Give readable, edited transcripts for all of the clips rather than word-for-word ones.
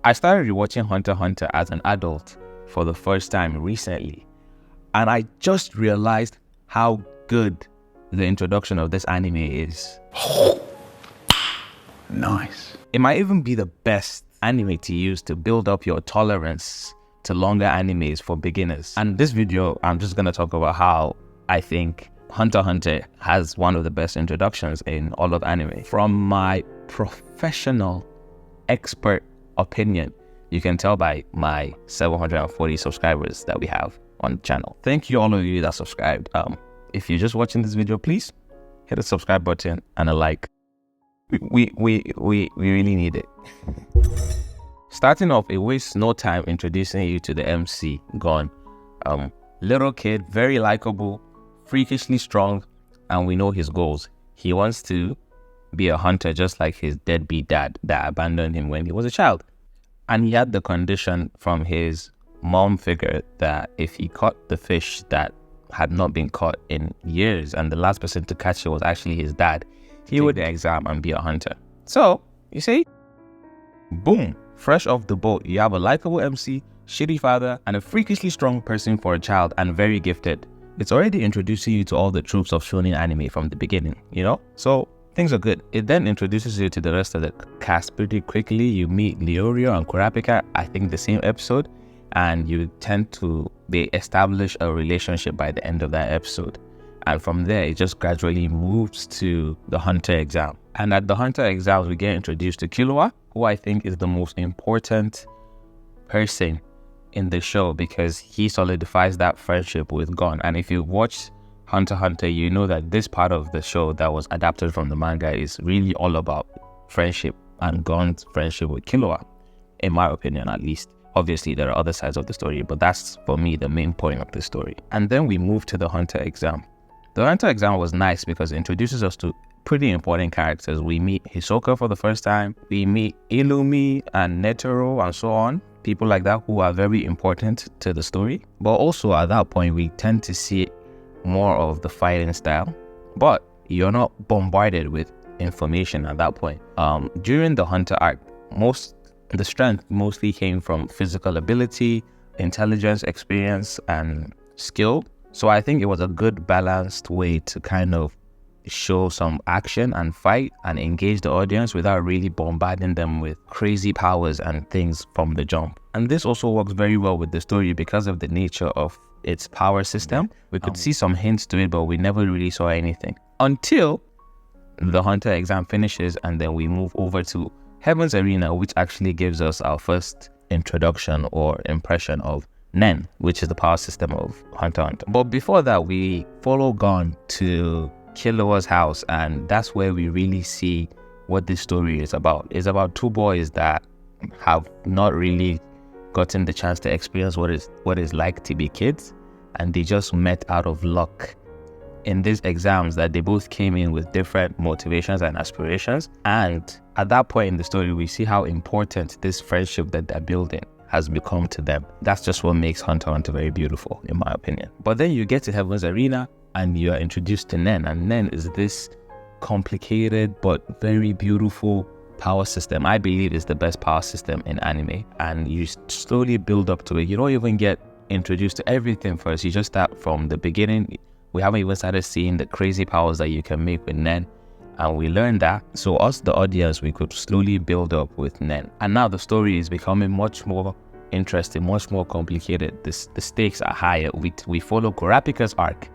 I started rewatching Hunter x Hunter as an adult for the first time recently, and I just realized how good the introduction of this anime is. Nice. It might even be the best anime to use to build up your tolerance to longer animes for beginners. And this video, I'm just going to talk about how I think Hunter x Hunter has one of the best introductions in all of anime. From my professional expert opinion, you can tell by my 740 subscribers that we have on the channel. Thank you all of you that subscribed. If you're just watching this video, please hit the subscribe button and a like. We really need it. Starting off, it wastes no time introducing you to the MC, Gon. Little kid, very likable, freakishly strong, and we know his goals. He wants to be a hunter just like his deadbeat dad that abandoned him when he was a child. And he had the condition from his mom figure that if he caught the fish that had not been caught in years and the last person to catch it was actually his dad, he would take the exam and be a hunter. So, you see, boom, fresh off the boat, you have a likable MC, shitty father, and a freakishly strong person for a child and very gifted. It's already introducing you to all the tropes of shonen anime from the beginning, you know? So, things are good. It then introduces you to the rest of the cast pretty quickly. You meet Leorio and Kurapika, I think the same episode, and you tend to establish a relationship by the end of that episode. And from there, it just gradually moves to the Hunter exam. And at the Hunter exams, we get introduced to Killua, who I think is the most important person in the show because he solidifies that friendship with Gon. And if you watch Hunter x Hunter, you know that this part of the show that was adapted from the manga is really all about friendship and Gon's friendship with Killua, in my opinion at least. Obviously, there are other sides of the story, but that's, for me, the main point of the story. And then we move to the Hunter exam. The Hunter exam was nice because it introduces us to pretty important characters. We meet Hisoka for the first time. We meet Illumi and Netero and so on. People like that who are very important to the story. But also at that point, we tend to see more of the fighting style. But you're not bombarded with information at that point. During the Hunter arc, the strength mostly came from physical ability, intelligence, experience, and skill. So I think it was a good balanced way to kind of show some action and fight and engage the audience without really bombarding them with crazy powers and things from the jump. And this also works very well with the story because of the nature of its power system. We could see some hints to it, but we never really saw anything until the Hunter exam finishes, and then we move over to Heaven's Arena, which actually gives us our first introduction or impression of Nen, which is the power system of Hunter x Hunter. But before that, we follow Gon to Killua's house, and that's where we really see what this story is about. It's about two boys that have not really gotten the chance to experience what it's like to be kids, and they just met out of luck in these exams that they both came in with different motivations and aspirations. And at that point in the story, we see how important this friendship that they're building has become to them. That's just what makes Hunter x Hunter very beautiful, in my opinion. But then you get to Heaven's Arena and you are introduced to Nen, and Nen is this complicated but very beautiful power system. I believe it's the best power system in anime, and you slowly build up to it. You don't even get introduced to everything first. You just start from the beginning. We haven't even started seeing the crazy powers that you can make with Nen, and we learned that. So us, the audience, we could slowly build up with Nen. And now the story is becoming much more interesting, much more complicated. The stakes are higher. We follow Kurapika's arc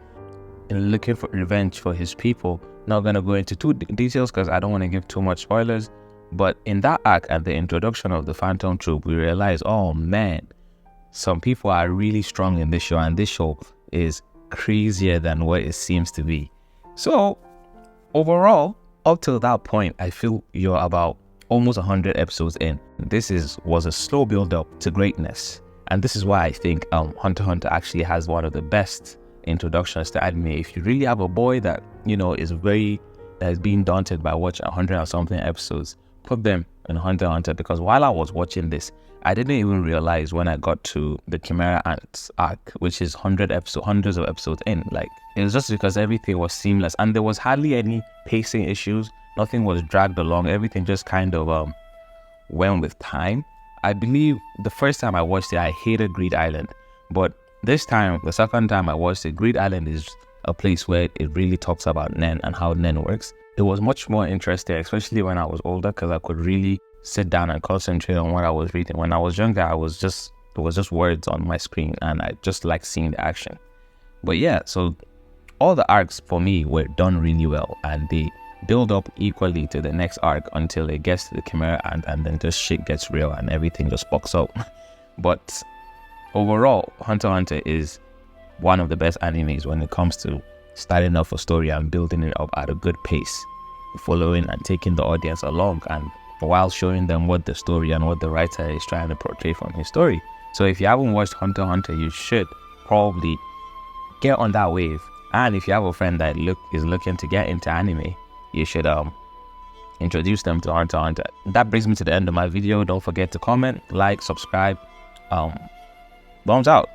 in looking for revenge for his people. Not going to go into too details because I don't want to give too much spoilers. But in that arc, at the introduction of the Phantom Troop, we realize, oh man, some people are really strong in this show, and this show is crazier than what it seems to be. So overall, up till that point, I feel you're about almost 100 episodes in. This was a slow build up to greatness, and this is why I think Hunter x Hunter actually has one of the best introductions to anime. If you really have a boy that has been daunted by watching 100 or something episodes, put them in Hunter x Hunter, because while I was watching this, I didn't even realize when I got to the Chimera Ants arc, which is hundreds of episodes in. Like, it was just because everything was seamless and there was hardly any pacing issues. Nothing was dragged along. Everything just kind of went with time. I believe the first time I watched it, I hated Greed Island. But this time, the second time I watched it, Greed Island is a place where it really talks about Nen and how Nen works. It was much more interesting, especially when I was older, because I could really sit down and concentrate on what I was reading. When I was younger, it was just words on my screen, and I just liked seeing the action. But yeah, so all the arcs for me were done really well, and they build up equally to the next arc until it gets to the Chimera, and then just shit gets real and everything just fucks up. But overall, Hunter x Hunter is one of the best animes when it comes to starting off a story and building it up at a good pace, following and taking the audience along, and while showing them what the story and what the writer is trying to portray from his story. So if you haven't watched Hunter x Hunter, you should probably get on that wave. And if you have a friend that is looking to get into anime, you should introduce them to Hunter x Hunter. That brings me to the end of my video. Don't forget to comment, like, subscribe. Thumbs out.